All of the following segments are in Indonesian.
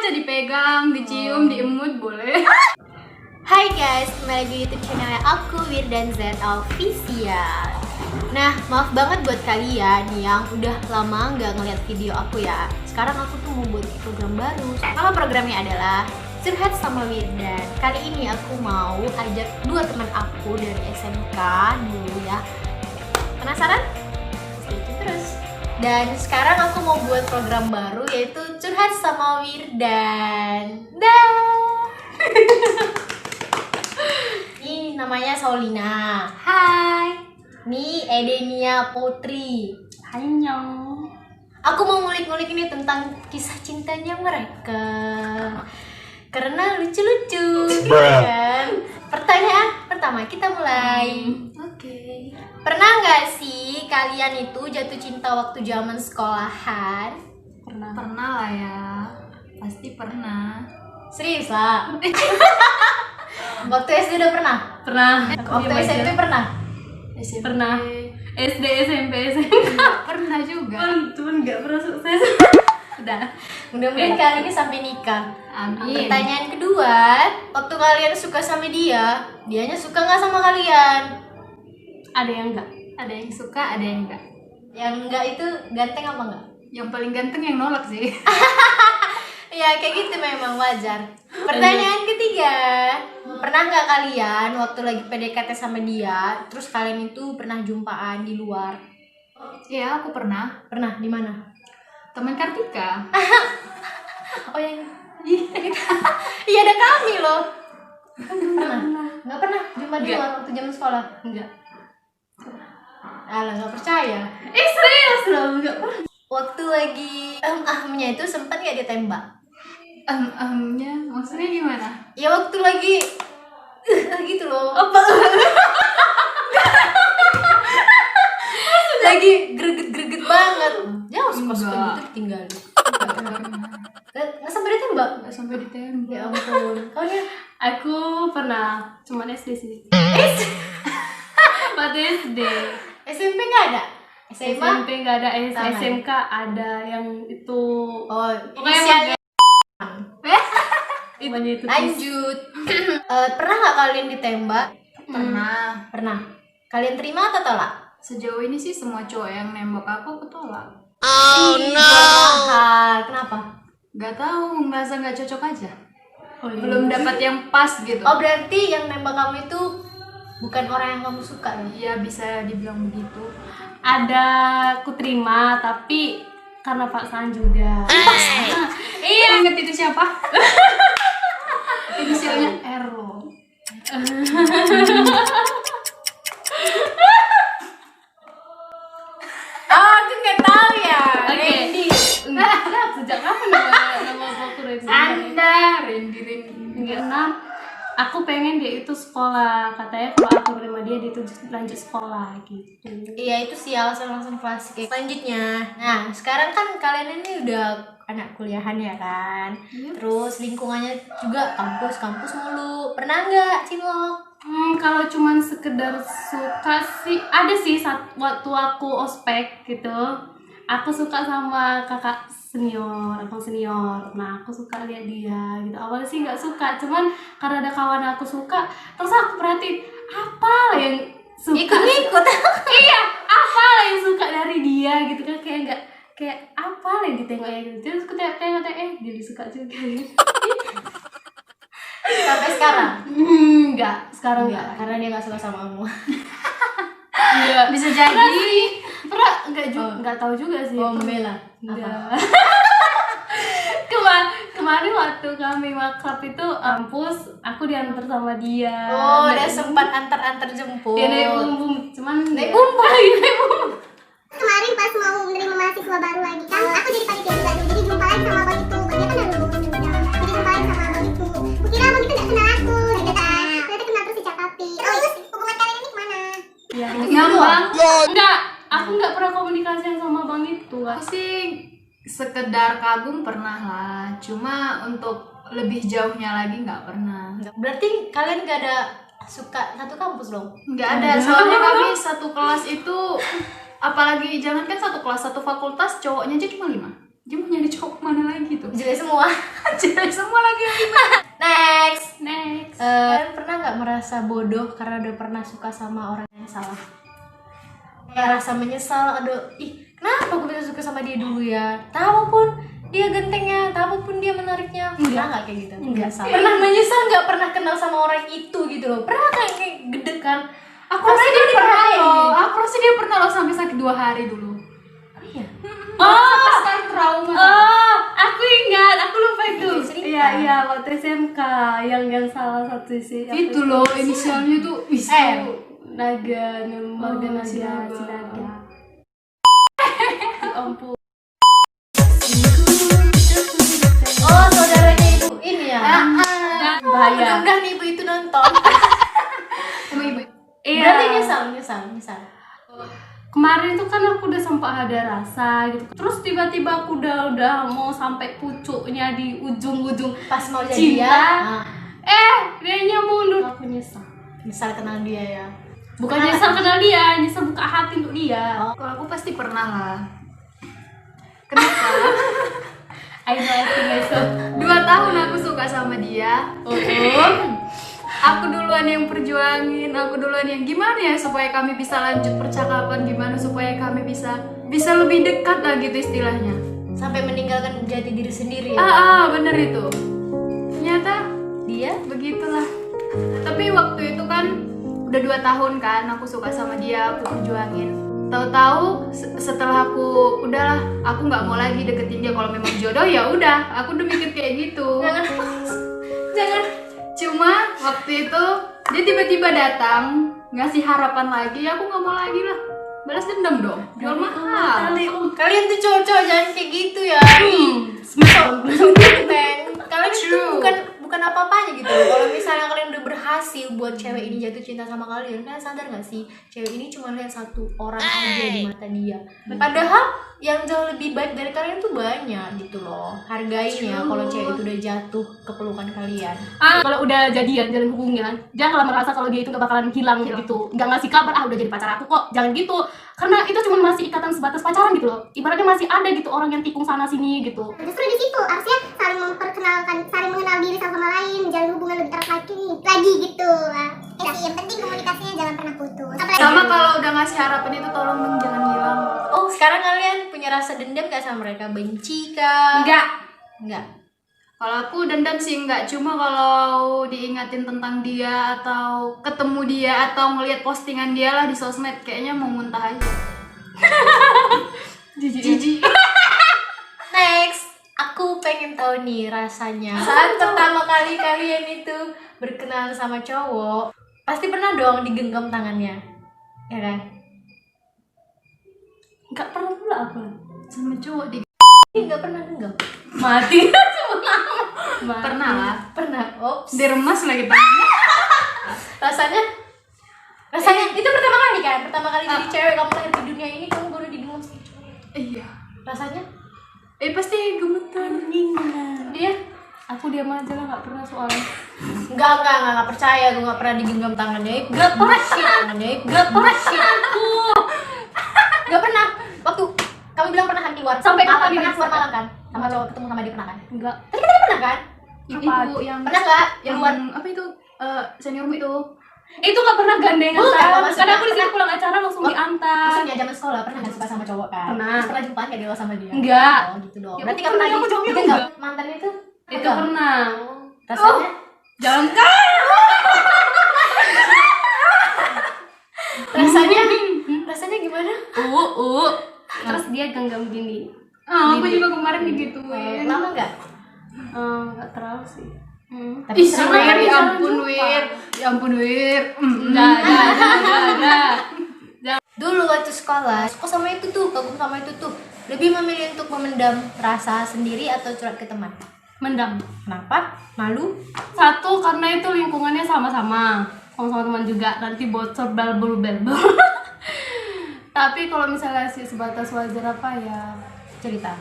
aja dipegang, dicium, diemut boleh. Hai guys, kembali lagi di YouTube channel aku Wirdan Z Official. Nah, maaf banget buat kalian yang udah lama nggak ngeliat video aku ya. Sekarang aku tuh mau buat program baru. Nama programnya adalah Curhat sama Wirdan. Kali ini aku mau ajak dua teman aku dari SMK dulu ya. Penasaran? Stay tune terus. Dan sekarang aku mau buat program baru yaitu Curhat sama Wirdan. Dah. Ini namanya Solina. Hai. Nih Edenia Putri. Annyeong. Aku mau ngulik-ngulik ini tentang kisah cintanya mereka. Karena lucu-lucu, gitu kan? Pertanyaan pertama kita mulai. Oke. Pernah nggak sih kalian itu jatuh cinta waktu zaman sekolahan? Pernah lah ya. Pasti pernah. Serius lah. Waktu SD udah pernah? Pernah. Waktu SMP pernah? SMP. Pernah. SD, SMP, SMP. Pernah juga. Cuman nggak pernah sukses. Udah. Mudah-mudahan kali ini sampai nikah. Amin. Pertanyaan kedua, waktu kalian suka sama dia, dianya suka nggak sama kalian? Ada yang enggak? Ada yang suka, ada yang enggak. Yang enggak itu ganteng apa enggak? Yang paling ganteng yang nolak sih. Ya kayak gitu memang wajar. Pertanyaan ketiga, pernah nggak kalian waktu lagi PDKT sama dia, terus kalian itu pernah jumpaan di luar? Iya, aku pernah. Pernah di mana? Teman Kartika. Oh yang iya ada kami loh. Pernah? Nggak pernah jumpa di Nggak. luar waktu zaman sekolah? Enggak. Alah nggak percaya. Serius loh, enggak pernah. Waktu lagi ahmnya itu sempat nggak ditembak? Nya maksudnya gimana? Ya waktu lagi gitu loh. Lagi greget-greget banget. Ya suka-suka Enggak. gitu ditinggalin. Nggak sampai ditembak? Nggak sampai ditembak. Ya ampun. Kalian Aku pernah, cuman SD sih. Waktu SD. SMP nggak ada? SMA? SMP nggak ada, Sama. SMK ada yang itu. Oh, Pokoknya inisialnya. Pokoknya itu. Lanjut. Pernah nggak kalian ditembak? Pernah. Pernah. Kalian terima atau tolak? Sejauh ini sih semua cowok yang nembak aku tolak. Mahal. Kenapa? Gak tahu, ngerasa nggak cocok aja. Oh, iya. Belum dapat yang pas gitu. Oh berarti yang nembak kamu itu bukan orang yang kamu suka ya? Iya, bisa dibilang begitu. Ada aku terima, tapi karena paksaan juga. Iya, inget itu siapa? Inisialnya R loh. Oh, aku nggak tahu ya. Oke. Randy. Enggak, sejak kapan nama aku Randy? Anda, Randy. Enggak, karena aku pengen dia itu sekolah. Katanya kalau aku terima dia itu lanjut sekolah gitu. Iya itu sih alasan-alasan klasik. Selanjutnya, nah sekarang kan kalian ini udah anak kuliahan ya kan. Terus lingkungannya juga kampus mulu. Pernah nggak cinlok? Kalau cuman sekedar suka sih ada sih waktu aku ospek gitu. Aku suka sama kakak senior, abang senior. Nah, aku suka lihat dia gitu. Awalnya sih nggak suka, cuman karena ada kawan aku suka, terus aku perhatiin apa lah yang suka. Ikut-ikut. Iya, apa lah yang suka dari dia gitu kan, kayak apa lah yang ditengoknya gitu. Terus aku tengok jadi suka juga. Sampai sekarang? Enggak, sekarang Enggak, enggak. karena dia nggak suka sama kamu. Enggak. Bisa jadi. Pernah enggak juga, enggak tahu juga sih. Oh, Mela. Enggak. Kemarin waktu kami makrab itu kampus, aku diantar sama dia. Oh, udah Naik sempat antar jemput. dia naik bum, cuman Naik dia- bumbu. Naik bumbu. Kemarin pas mau menerima mahasiswa baru lagi kan, aku jadi panitia juga tuh, jadi jumpa lagi sama abang itu. Dia kan udah lulus juga, jadi jumpa lagi sama abang itu. Kukira abang itu gak kenal aku, ternyata kenal terus sejak kapi. Terus hubungan kalian ini kemana? Iya. Ngambang. Enggak, aku enggak pernah komunikasi sama bang itu. Aku sih sekedar kagum pernah lah. Cuma untuk lebih jauhnya lagi nggak pernah. Berarti kalian nggak ada suka satu kampus dong? Nggak ada, soalnya kami satu kelas itu, apalagi jangankan satu kelas, satu fakultas cowoknya aja cuma 5. Dia mau nyari cowok mana lagi tuh? Jelek semua. cewek semua lagi. Next. Next. Pernah nggak merasa bodoh karena udah pernah suka sama orang yang salah? Kayak rasa menyesal, aduh, kenapa aku bisa suka sama dia dulu ya? Tahu pun dia gentengnya, tahu pun dia menariknya. Pernah nggak kayak gitu? Enggak. Pernah menyesal nggak pernah kenal sama orang itu gitu loh? Pernah kayak gede kan? Aku rasa dia pernah kayak loh. gitu. Aku rasa dia pernah loh sampai sakit 2 hari dulu. Oh iya. Sampai sekarang trauma. Oh, aku ingat, aku lupa itu. Cerita. Iya, waktu SMK yang salah satu sih. Itu loh inisialnya tuh Naga, Marga Naga, Sinaga. Sinaga. Ya ampun. Oh, saudaranya ibu ini ya. Bahaya. Mudah-mudahan ibu itu nonton. Emang ibu. Iya. Berarti nyesal. Kemarin itu kan aku udah sempat ada rasa gitu. Terus tiba-tiba aku udah mau sampai pucuknya di ujung-ujung Pas mau cinta. jadian, Dianya mundur. Aku nyesal. misal kenal dia ya. Bukan nyesal kenal dia, nyesal buka hati untuk dia. Kalau aku pasti pernah lah. Kenapa? I know everything I saw. 2 tahun aku suka sama dia. Aku duluan yang perjuangin, aku duluan yang gimana ya supaya kami bisa lanjut percakapan, gimana supaya kami bisa lebih dekat lah gitu istilahnya. Sampai meninggalkan jati diri sendiri ya. Bener itu. Ternyata Dia begitulah. Tapi waktu itu kan udah 2 tahun kan aku suka sama dia, aku perjuangin. Tahu-tahu setelah aku udahlah, aku nggak mau lagi deketin dia. Kalau memang jodoh ya udah, aku udah mikir kayak gitu. jangan Cuma waktu itu dia tiba-tiba datang ngasih harapan lagi, aku nggak mau lagi lah. Balas dendam dong, jual mahal. kalian tuh cowok-cowok jangan kayak gitu ya. Kalian itu bukan apa-apanya gitu. Kalau misalnya kalian udah berhasil buat cewek ini jatuh cinta sama kalian, kalian sadar gak sih cewek ini cuma lihat satu orang aja di mata dia. Padahal yang jauh lebih baik dari kalian tuh banyak gitu loh. Hargain ya kalau cewek itu udah jatuh ke pelukan kalian. Kalau udah jadian, jalan hubungan, janganlah merasa kalau dia itu gak bakalan hilang gitu. Gak ngasih kabar, udah jadi pacar aku kok. Jangan gitu. Karena itu cuma masih ikatan sebatas pacaran gitu loh. Ibaratnya masih ada gitu orang yang tikung sana sini gitu. Justru di situ harusnya saling memperkenalkan, saling mengenal diri satu sama lain, menjalin hubungan lebih erat lagi gitu. Yang penting komunikasinya jangan pernah putus. Apalagi Sama kalau udah ngasih harapan itu tolong dong jangan hilang. Oh, sekarang kalian punya rasa dendam gak sama mereka? Benci kah? Enggak. Kalau aku dendam sih enggak, cuma kalau diingatin tentang dia atau ketemu dia atau ngelihat postingan dia lah di sosmed kayaknya mau muntah aja. Jijik. Next, aku pengen tahu nih rasanya saat pertama kali kalian itu berkenalan sama cowok, pasti pernah dong digenggam tangannya, ya kan? Gak pernah pula aku. Sama cowok di Nggak pernah genggam? Mati. pernah lah. Pernah. Ops. Diremas lagi tangannya. Rasanya itu pertama kali kan? Pertama kali jadi cewek kamu lahir di dunia ini kamu baru digenggam sama cowok. Iya. Rasanya? Pasti gemetar. Dia? Aku diam aja lah, gak pernah soalnya. Enggak percaya, gue nggak pernah digenggam tangannya. Gak pernah sih tangannya. Gak pernah sih aku. Gak pernah. Waktu kamu bilang pernah hunting war. Sampai kapan? kapan Pernah ini? keluar malam kan? Sama cowok ketemu sama dia pernah kan? Enggak. Tadi katanya pernah kan? Itu yang Pernah nggak? yang Keluar. apa itu? Seniormu itu. Itu gak pernah gandengan Bukan, tangan. maksudnya Kadang aku di sini pernah. pulang acara langsung diantar. Maksudnya zaman sekolah pernah nggak suka sama cowok kan? Pernah. Terus pernah jumpaan nggak dia sama dia? Enggak. Oh gitu dong. Ya, Berarti aku nggak pernah pernah, aku jawabnya digenggam. enggak. Mantannya itu? Itu enggak? pernah. Rasanya? Jangan. Rasanya gimana? Terus dia genggam gini. Aku juga kemarin digituin. Lama nggak? Gak terlalu sih. Tapi Ih, sering Wir, banget. ya ampun Wir. Ya ampun Wir. Dulu waktu sekolah, suka sama itu tuh, kagum sama itu tuh. Lebih memilih untuk memendam rasa sendiri atau curhat ke teman? Mendam. Kenapa? Malu? Satu, karena itu lingkungannya sama-sama teman juga, nanti bocor bel. Tapi kalau misalnya sih sebatas wajar apa ya Cerita.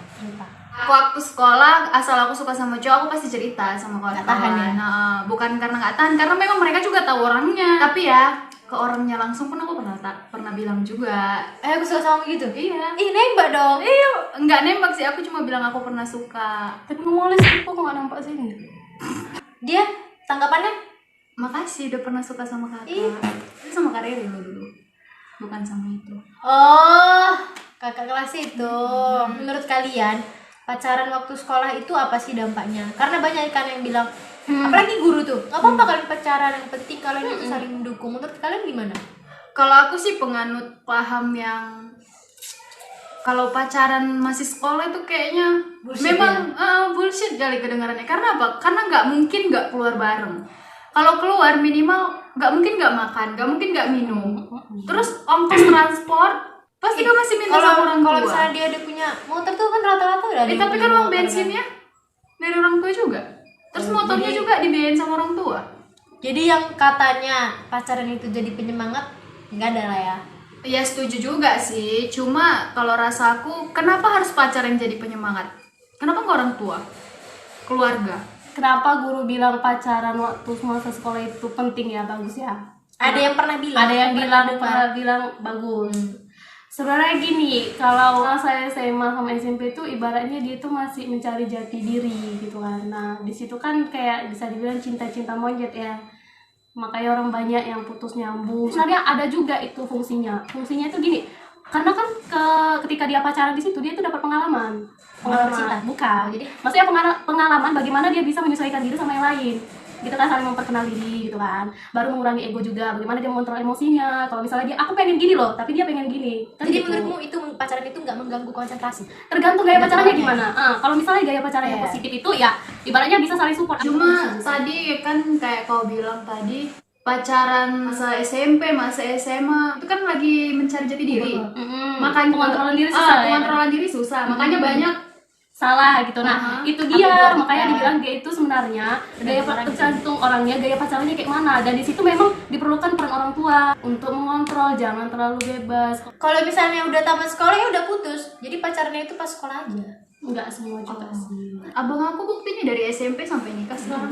Waktu sekolah asal aku suka sama cowok aku pasti cerita sama Nggak tahan ya? kawan-kawan. Bukan karena nggak tahan, karena memang mereka juga tahu orangnya. Tapi ya ke orangnya langsung pun aku pernah bilang juga. Aku suka sama gitu. Iya. Ih, nembak dong. Enggak nembak sih, aku cuma bilang aku pernah suka. Tapi ngomongnya sih kok nggak nampak sini. Dia tanggapannya? Makasih udah pernah suka sama kakak. Ih. Itu sama Kak Riri lo dulu. Bukan sama itu. Oh, kakak kelas itu. Menurut kalian pacaran waktu sekolah itu apa sih dampaknya? Karena banyak kan yang bilang, apalagi guru tuh, nggak apa-apa kalian pacaran, yang penting kalian itu saling mendukung. Menurut kalian gimana? Kalau aku sih penganut paham yang kalau pacaran masih sekolah itu kayaknya Bullshit memang bullshit kali kedengarannya. Karena apa? Karena nggak mungkin nggak keluar bareng. Kalau keluar minimal nggak mungkin nggak makan, nggak mungkin nggak minum. Terus ongkos transport pasti kan masih minta sama orang tua. Kalau misalnya dia ada punya motor tuh kan rata-rata udah ada yang Tapi punya kan uang motor, bensinnya dari orang tua juga. Terus motornya jadi- juga dibiayain sama orang tua. Jadi yang katanya pacaran itu jadi penyemangat nggak ada lah ya. Ya setuju juga sih. Cuma kalau rasa aku, kenapa harus pacaran yang jadi penyemangat? Kenapa nggak orang tua, keluarga? Kenapa guru bilang pacaran waktu masa sekolah itu penting ya, bagus ya? Ada yang pernah bilang. Ada yang bilang dengar. pernah bilang bagus. Sebenarnya gini, kalau saya SMA sama SMP itu ibaratnya dia tuh masih mencari jati diri gitu kan. Nah, di situ kan kayak bisa dibilang cinta-cinta monyet ya. Makanya orang banyak yang putus nyambung. Sebenarnya ada juga itu fungsinya. Fungsinya itu gini, karena kan ketika dia pacaran di situ dia tuh dapat pengalaman. Pengalaman cinta? Bukan. Oh, jadi? Maksudnya pengalaman bagaimana dia bisa menyesuaikan diri sama yang lain. Gitu kan, saling memperkenal diri gitu kan. Baru mengurangi ego juga, bagaimana dia mengontrol emosinya. Kalau misalnya dia, aku pengen gini loh, tapi dia pengen gini. Kan Jadi gitu. menurutmu itu pacaran itu nggak mengganggu konsentrasi? Tergantung gaya pacarannya gimana. Kalau misalnya gaya pacaran yang Iya. positif itu ya ibaratnya bisa saling support. Cuma tadi kan kayak kau bilang tadi, pacaran masa SMP, masa SMA itu kan lagi mencari jati diri. Makanya pengontrolan diri susah. Ya? pengontrolan diri susah. Makanya banyak Salah gitu. Nah, itu dia makanya dibilang gaya itu sebenarnya gaya orang tergantung orangnya, gaya pacarannya kayak mana. Dan di situ memang diperlukan peran orang tua untuk mengontrol, jangan terlalu bebas. Kalau misalnya udah tamat sekolah ya udah putus. Jadi pacarnya itu pas sekolah aja. Enggak semua juga sih. abang aku buktinya dari SMP sampai nikah sekarang.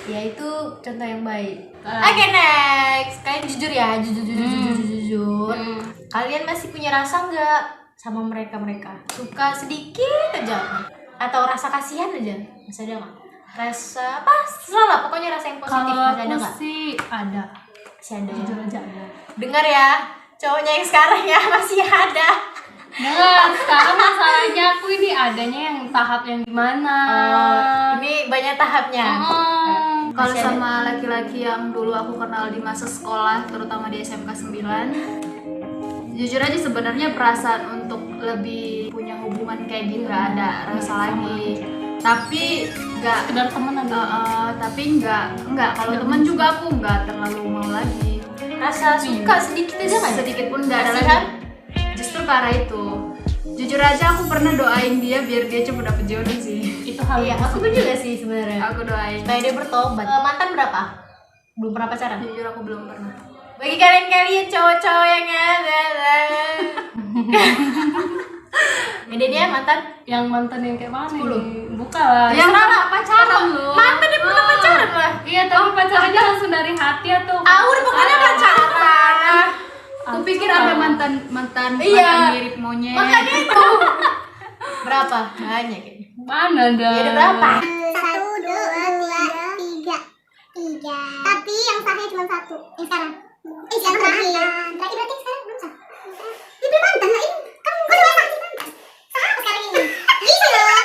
Ya itu contoh yang baik. Ah. Oke, next. Kalian jujur ya, jujur. Kalian masih punya rasa nggak sama mereka? Suka sedikit aja atau rasa kasihan aja? Masih ada nggak? Rasa apa? Serah lah, pokoknya rasa yang positif Kalau masih ada aku nggak? sih ada. Masih ada ya. Jujur aja ada. Dengar ya, cowoknya yang sekarang ya masih ada. Nah, sekarang masalahnya aku ini adanya yang tahap yang gimana? Ini banyak tahapnya. Kalau Masih ada. sama laki-laki yang dulu aku kenal di masa sekolah, terutama di SMK 9, jujur aja sebenarnya perasaan untuk lebih punya hubungan kayak gitu nggak ada rasa lagi. Tapi nggak Sekedar temenan. tapi nggak kalau teman juga aku nggak terlalu mau lagi. Rasa suka sedikit aja nggak? Sedikit pun nggak ada Kasihan? lagi. Justru ke arah itu. Jujur aja aku pernah doain dia biar dia cepet dapet jodoh sih. Itu hal Iya, yang aku pun juga sih sebenarnya. Aku doain. Supaya dia bertobat. Mantan berapa? Belum pernah pacaran? Jujur aku belum pernah. Bagi kalian cowok-cowok yang ada. Ini dia mantan. yang mantan yang kayak mana 10. nih? Bukan lah. Yang pernah pacaran loh. Mantan dia pernah pacaran lah. Iya, tapi pacarannya langsung dari hati atau Udah pokoknya pacaran. Aku pikir ada mantan Iya. mirip monyet. Makanya itu. Berapa? Banyak kayaknya. mana dah? Ya ada berapa? 1, 2, 3. Tapi yang sahnya cuma 1. Yang sekarang. Yang terakhir. Berarti sekarang belum sah. Ya belum mantan lah ini. Kamu kok cuma sah sih mantan? Sah apa sekarang ini? Bisa loh.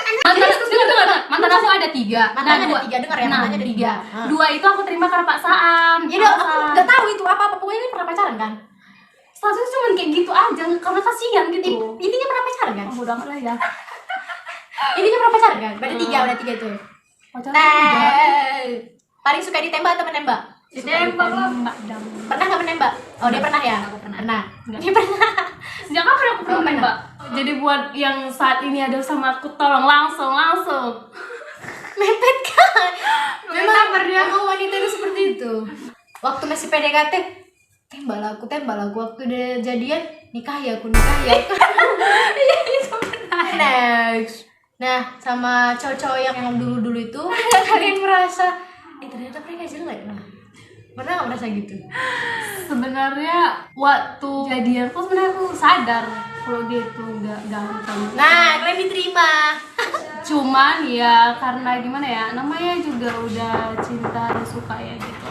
Dengar. Mantan aku ada 3. Mantannya ada 3, dengar ya, mantannya ada 3. 2 itu aku terima karena paksaan. Ya udah, aku nggak tahu itu apa-apa. Pokoknya ini pernah pacaran kan? Statusnya cuma kayak gitu aja karena kasihan gitu. Intinya pernah pacaran kan? Oh, udah enggak lah ya. Intinya pernah pacaran kan? Berarti 3 itu. Pacaran juga. Paling suka ditembak atau menembak? Ditembak lah. Mbak Dam. Pernah nggak menembak? Oh, dia pernah ya? Aku pernah. Dia pernah. Sejak kapan aku pernah nembak? Jadi buat yang saat ini ada sama aku tolong langsung. Mepet kan? Memang Memang wanita itu seperti itu. Waktu masih PDKT, tembak lah aku. Waktu udah jadian, nikah ya aku. Iya, itu benar. Next. Nah, sama cowok-cowok yang dulu-dulu itu, kalian merasa, ternyata mereka jelek lah. Pernah nggak merasa gitu? Sebenarnya waktu jadian tuh sebenarnya aku sadar kalau dia itu nggak ganteng. Nah, kalian diterima. Cuman ya karena gimana ya, namanya juga udah cinta dan suka ya gitu.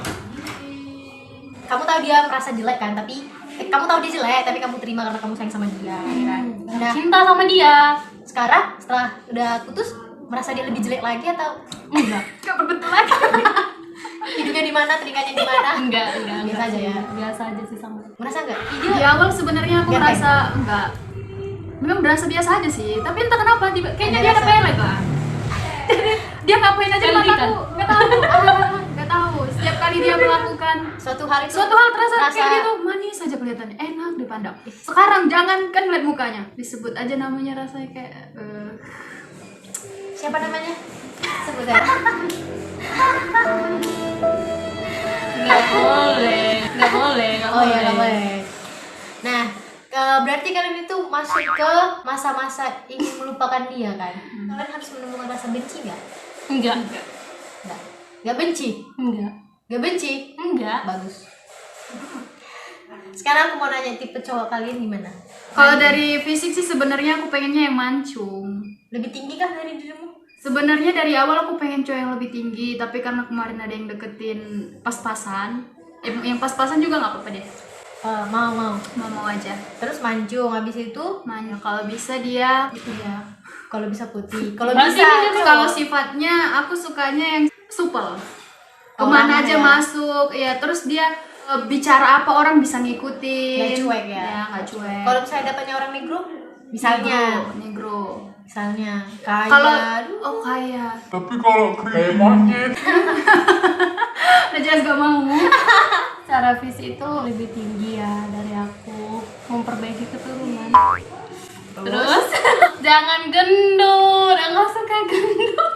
Kamu tahu dia merasa jelek kan, tapi kamu tahu dia jelek, tapi kamu terima karena kamu sayang sama dia, ya kan? Nah, Cinta sama dia. sekarang setelah udah putus, merasa dia lebih jelek lagi atau Enggak. Gak berbetul lagi. hidungnya di mana, telinganya di mana? Enggak Biasa aja sih. ya. Biasa aja sih sama. Merasa nggak? Di awal sebenarnya aku Gepeng. merasa enggak. Memang berasa biasa aja sih, tapi entah kenapa kayaknya dia ada Ada rasa. pelet lah. Dia ngapain aja di Pelit mataku, nggak tahu. Nggak tahu. Setiap kali dia melakukan Suatu hal itu suatu hal terasa kayak gitu manis aja kelihatannya, enak dipandang. Sekarang jangan kan lihat mukanya, disebut aja namanya rasanya kayak siapa namanya? Sebut aja. Enggak boleh. Enggak boleh. Oh iya, nggak boleh. Nah, berarti kalian itu masuk ke masa-masa ingin melupakan dia kan? Kalian harus menemukan rasa benci nggak? Enggak. Nggak benci? Enggak. Nggak benci? Enggak. Bagus. Sekarang aku mau nanya tipe cowok kalian gimana? kalau dari fisik sih sebenarnya aku pengennya yang mancung. Lebih tinggi kah dari dirimu? Sebenarnya dari awal aku pengen cowok yang lebih tinggi, tapi karena kemarin ada yang deketin pas-pasan, yang pas-pasan juga nggak apa-apa deh, Mau. mau aja. Terus mancung, habis itu Manja kalau bisa dia itu ya. kalau bisa putih, kalau Berarti bisa ini juga Kalau sifatnya aku sukanya yang supel, kemana Orangnya aja ya. masuk, ya terus dia bicara apa orang bisa ngikutin. Nggak cuek ya? Nggak cuek. Kalau misalnya dapatnya orang negro, misalnya negro. kaya, Kalau aduh, kaya, Tapi kalau kayak monyet, udah jelas gak mau. Secara fisik itu lebih tinggi ya dari aku, memperbaiki keturunan. Terus jangan gendut, nggak usah kayak gendut.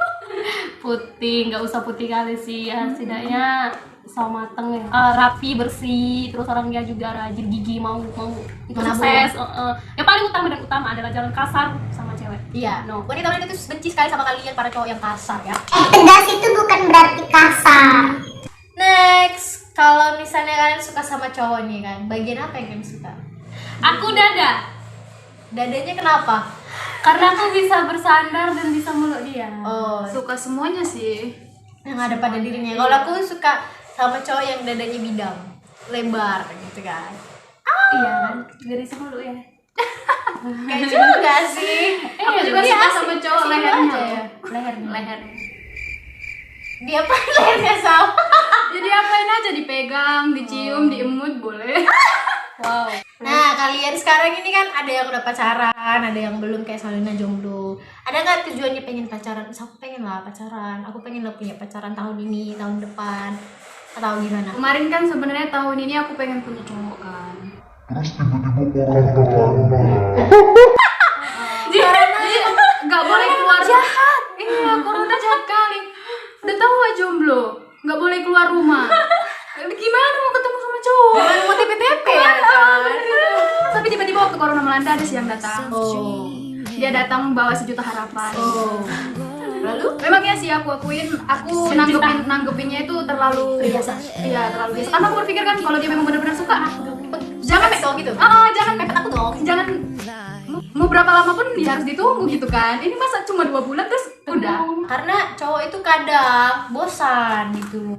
Putih, nggak usah putih kali sih ya, setidaknya sama mateng ya. Rapi, bersih, terus orangnya juga rajin, gigi mau Menabung. sukses. Yang paling utama adalah jangan kasar sama cewek. iya. No. Wanita-wanita itu benci sekali sama kalian para cowok yang kasar ya. Tegas itu bukan berarti kasar. Next, kalau misalnya kalian suka sama cowok nih kan, bagian apa yang kalian suka? Aku dada, Dadanya kenapa? karena aku bisa bersandar dan bisa meluk dia. Oh, Suka semuanya sih. yang ada pada dirinya. Kalau aku suka sama cowok yang dadanya bidang, lebar gitu kan. Iya kan, garis meluk ya. Kayak juga sih. Aku juga dia suka asik. sama cowok Asik lehernya. aja ya. Lehernya. Lehernya. Dia apa lehernya sama? Jadi apain aja dipegang, dicium, diemut boleh. Wow. Nah, kalian sekarang ini kan ada yang udah pacaran, ada yang belum kayak Salina jomblo. Ada nggak tujuannya pengen pacaran? Terus aku pengen lah pacaran. Aku pengen lah punya pacaran tahun ini, tahun depan, atau gimana? Kemarin kan sebenarnya tahun ini aku pengen punya cowok kan. terus tiba-tiba corona. Jadi nggak boleh keluar jahat. Iya, corona jahat kali. Udah tahu gak jomblo, nggak boleh keluar rumah. Gimana mau ketemu sama cowok? Jangan mau TP-TP ya kan? Tapi tiba-tiba waktu corona melanda ada sih yang datang. Oh. Dia datang membawa sejuta harapan. Oh. Lalu? Memang ya sih aku akuin, aku nanggepinnya itu terlalu Biasa. Iya, terlalu biasa. Karena aku berpikir kan kalau dia memang benar-benar suka, Jangan dong gitu. jangan Pepet aku dong. jangan mau berapa lama pun dia harus ditunggu gitu kan. Ini masa cuma 2 bulan terus udah. Karena cowok itu kadang bosan gitu.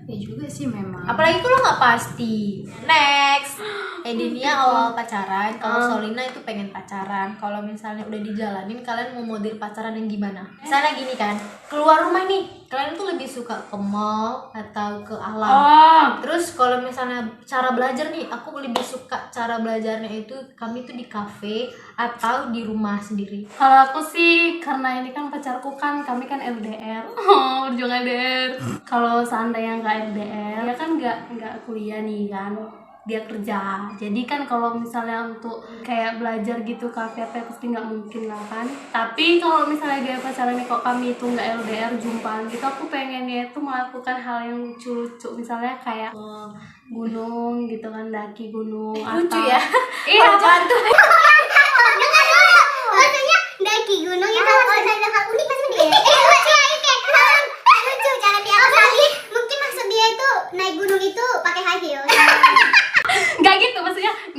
Ya juga sih memang. Apalagi kalau nggak pasti. Next, Edinia awal pacaran. Kalau Solina itu pengen pacaran. Kalau misalnya udah dijalanin, kalian mau model pacaran yang gimana? Misalnya gini kan, keluar rumah nih, kalian tuh lebih suka ke mall atau ke alam? Oh, Terus kalau misalnya cara belajar nih, aku lebih suka cara belajarnya itu kami tuh di kafe atau di rumah sendiri. kalau aku sih karena ini kan pacarku kan, kami kan LDR. Oh, berjuang LDR. Kalau seandainya nggak LDR, dia kan nggak kuliah nih kan, dia kerja. Jadi kan kalau misalnya untuk kayak belajar gitu kafe pasti nggak mungkin lah kan. Tapi kalau misalnya dia pacarannya kok kami itu nggak LDR, jumpaan gitu, aku pengennya itu melakukan hal yang lucu-lucu, misalnya kayak ke gunung gitu kan, daki gunung. Lucu atau- ya? Iya, Bantu. Dengar dulu. Maksudnya daki gunung itu harus ada hal unik pasti dia. Lucu. Jangan diambil. Mungkin maksud dia itu naik gunung itu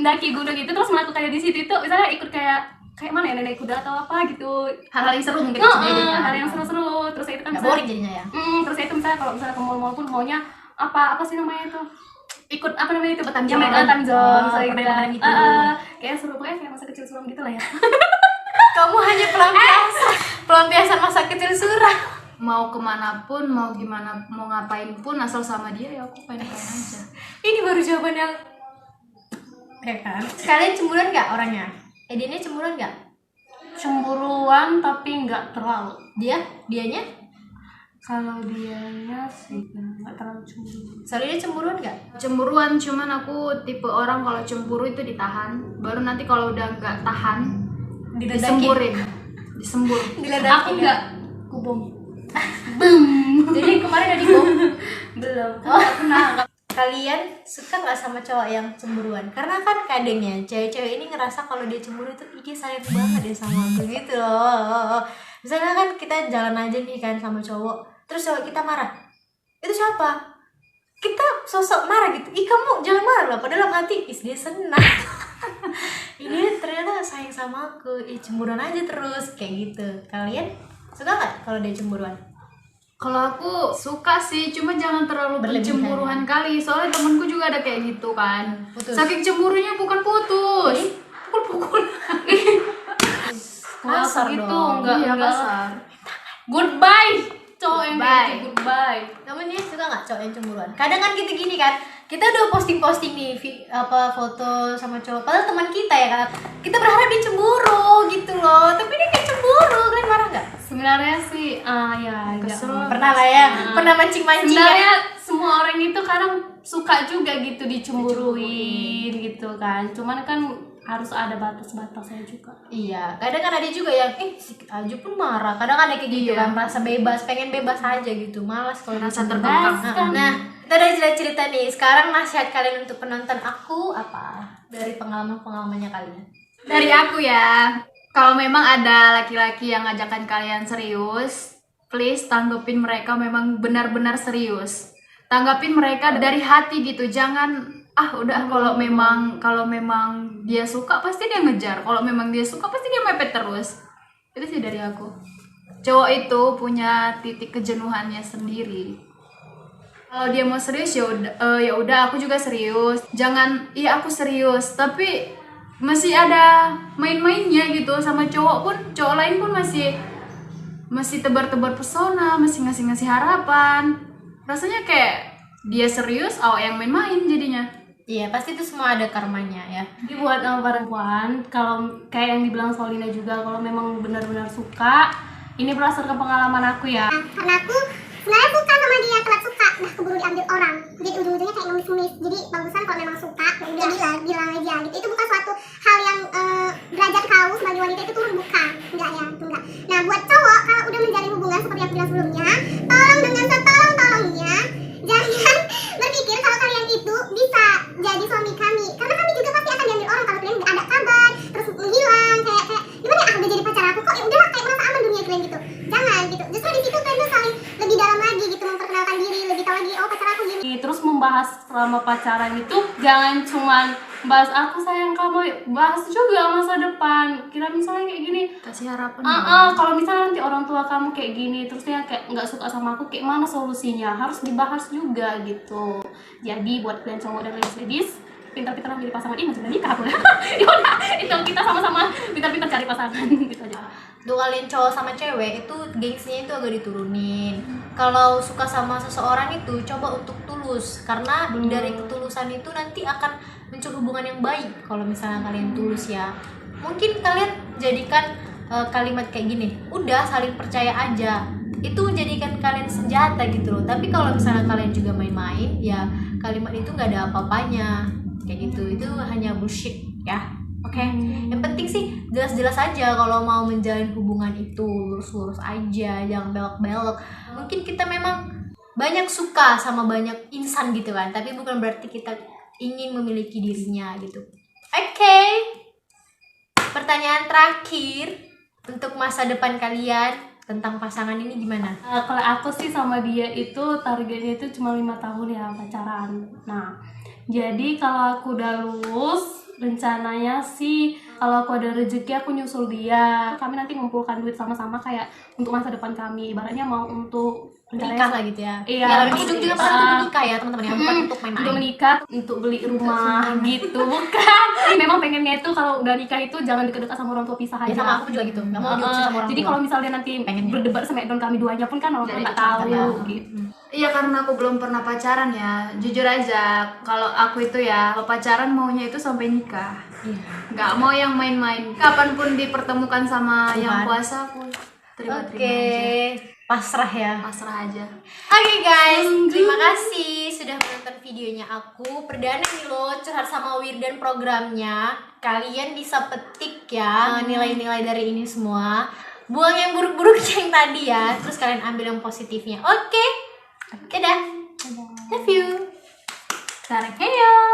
mendaki gunung gitu terus melakukannya di situ itu misalnya ikut kayak mana ya, naik kuda atau apa gitu. Hal-hal yang seru mungkin jadinya. Hal yang seru-seru. Terus itu kan Nggak misalnya- boring jadinya ya. terus itu misalnya kalau misalnya ke mall-mall pun maunya apa sih namanya itu, ikut apa namanya itu, Time yang zone. time zone, Oh, misalnya permainan gitu. gitu. Kayak seru, pokoknya kayak masa kecil suram gitu lah ya. Kamu hanya pelampiasan masa kecil suram. Mau kemanapun, mau gimana, mau ngapain pun asal sama dia ya aku pengen aja. Ini baru jawaban yang kan. Kalian cemburuan nggak orangnya? Dianya cemburuan nggak? Cemburuan tapi nggak terlalu. Dianya? Kalau dianya sih nggak terlalu cemburu. Soalnya dia cemburuan nggak? Cemburuan, cuman aku tipe orang kalau cemburu itu ditahan, baru nanti kalau udah nggak tahan disemburin, disembur. Aku nggak kubom. Jadi kemarin udah dibom. Belum. Oh, nggak. Kalian suka nggak sama cowok yang cemburuan? Karena kan kadangnya cewek-cewek ini ngerasa kalau dia cemburu itu ih, dia sayang banget ya sama aku gitu loh. Misalnya kan kita jalan aja nih kan sama cowok, terus cowok kita marah, itu siapa? Kita sosok marah gitu, ih kamu jangan marah lah, padahal hati is dia senang. Ini ternyata sayang sama aku, ih cemburuan aja terus kayak gitu. Kalian suka nggak kalau dia cemburuan? Kalau aku suka sih, cuma jangan terlalu Berlebihan. bercemburuan kali. Soalnya temenku juga ada kayak gitu kan. Putus. Saking cemburunya bukan putus, pukul-pukul. Kasar gitu, dong. enggak Iya, enggak. kasar. Goodbye. Cowok yang Goodbye. kayak gitu, goodbye. Kamu nih suka nggak cowok yang cemburuan? Kadang kan kita gini kan, kita udah posting nih foto sama cowok, padahal teman kita ya kan, kita berharap dia cemburu gitu loh, tapi dia kayak cemburu, kalian marah nggak? Sebenarnya sih ya Kesel. enggak. Pernah lah ya, pernah mancing-mancing ya? Sebenarnya semua orang itu kadang suka juga gitu dicemburuin gitu kan. Cuman kan harus ada batas-batasnya juga. Iya, kadang kan ada juga yang sedikit aja pun marah. Kadang ada kayak gitu Iya. kan, merasa bebas, pengen bebas aja gitu, malas kalau Merasa dicemburu. terbengkalai. Nah, kita udah cerita nih. Sekarang nasihat kalian untuk penonton aku apa? Dari pengalamannya kalian. Dari aku ya, kalau memang ada laki-laki yang ngajakan kalian serius, please tanggepin mereka memang benar-benar serius. Tanggapin mereka dari hati gitu, jangan udah kalau memang dia suka pasti dia ngejar, kalau memang dia suka pasti dia mepet terus. Itu sih dari aku. Cowok itu punya titik kejenuhannya sendiri. Kalau dia mau serius ya udah aku juga serius. Jangan iya aku serius tapi masih ada main-mainnya gitu sama cowok pun, cowok lain pun masih tebar-tebar pesona, masih ngasih harapan. Rasanya kayak dia serius, yang main-main jadinya. Iya, pasti itu semua ada karmanya ya. Jadi buat perempuan, kalau kayak yang dibilang Solina juga, kalau memang benar-benar suka, ini berdasarkan pengalaman aku ya. Karena aku sebenarnya suka sama dia, telat suka, nah keburu diambil orang. Jadi ujung-ujungnya kayak ngemis-ngemis. Jadi bagusan kalau memang suka, ya udah bilang aja gitu. Itu bukan suatu hal yang derajat kau sebagai wanita itu turun, bukan. Enggak ya, itu enggak. Nah buat cowok, kalau udah menjalin hubungan seperti yang aku bilang sebelumnya, tolong dengan setolong-tolongnya jangan berpikir kalau kalian itu bisa jadi suami kami, karena kami juga pasti akan diambil orang kalau kalian nggak ada kabar, terus menghilang kayak gimana ya, udah jadi pacar aku kok, ya udahlah kayak merasa aman dunia kalian gitu. Jangan gitu, justru di situ kalian tuh saling lebih dalam lagi gitu, memperkenalkan diri, lebih tahu lagi pacar aku gini. Terus membahas selama pacaran itu jangan cuman bahas aku sayang kamu, bahas juga masa depan. Kira misalnya kayak gini, Kasih harapan. kalau misalnya nanti orang tua kamu kayak gini, terus dia kayak nggak suka sama aku, kayak mana solusinya? Harus dibahas juga gitu. Jadi buat kalian cowok dan ladies, pintar-pintar milih pasangan ini sudah nikah aku. Ya udah, itu kita sama-sama pintar-pintar cari pasangan gitu aja. Tuh kalian cowok sama cewek itu gengsinya itu agak diturunin. Kalau suka sama seseorang itu coba untuk tulus, karena dari ketulusan itu nanti akan muncul hubungan yang baik. Kalau misalnya kalian tulus ya, mungkin kalian jadikan kalimat kayak gini, udah saling percaya aja, itu jadikan kalian senjata gitu loh. Tapi kalau misalnya kalian juga main-main ya, kalimat itu nggak ada apa-apanya kayak gitu, itu hanya bullshit ya. Oke, yang penting sih jelas-jelas aja kalau mau menjalin hubungan itu, lurus-lurus aja, jangan belok-belok. Mungkin kita memang banyak suka sama banyak insan gitu kan, tapi bukan berarti kita ingin memiliki dirinya gitu. Oke, pertanyaan terakhir untuk masa depan kalian tentang pasangan ini gimana? Kalau aku sih sama dia itu targetnya itu cuma 5 tahun ya pacaran. Nah, jadi kalau aku udah lulus rencananya sih kalau aku ada rezeki aku nyusul dia. Kami nanti ngumpulkan duit sama-sama kayak untuk masa depan kami. Ibaratnya mau untuk Nikah lah gitu ya. Iya. Ya, aku juga pernah untuk menikah ya teman-teman ya, bukan untuk main-main. Untuk menikah, untuk beli rumah gitu, bukan. Jadi memang pengennya itu kalau udah nikah itu jangan deket-deket sama orang tua, pisah aja. Ya sama aku juga gitu, nggak mau diurusin sama orang Jadi tua. kalau misalnya nanti Pengennya. berdebat sama Edon kami duanya pun kan orang tua Jadi nggak tahu ya. gitu. Iya, karena aku belum pernah pacaran ya. Jujur aja, kalau aku itu ya kalau pacaran maunya itu sampai nikah. Iya. Nggak mau yang main-main. Kapanpun dipertemukan sama Tuhan. yang kuasa aku terima-terima Oke, aja. pasrah ya. Pasrah aja. Oke guys, terima kasih sudah menonton videonya aku. Perdana nih loh curhat sama Wirdan programnya. Kalian bisa petik ya nilai-nilai dari ini semua. Buang yang buruk-buruk yang tadi ya. Terus kalian ambil yang positifnya. Oke. Dadah. Love you. Sarang heyo.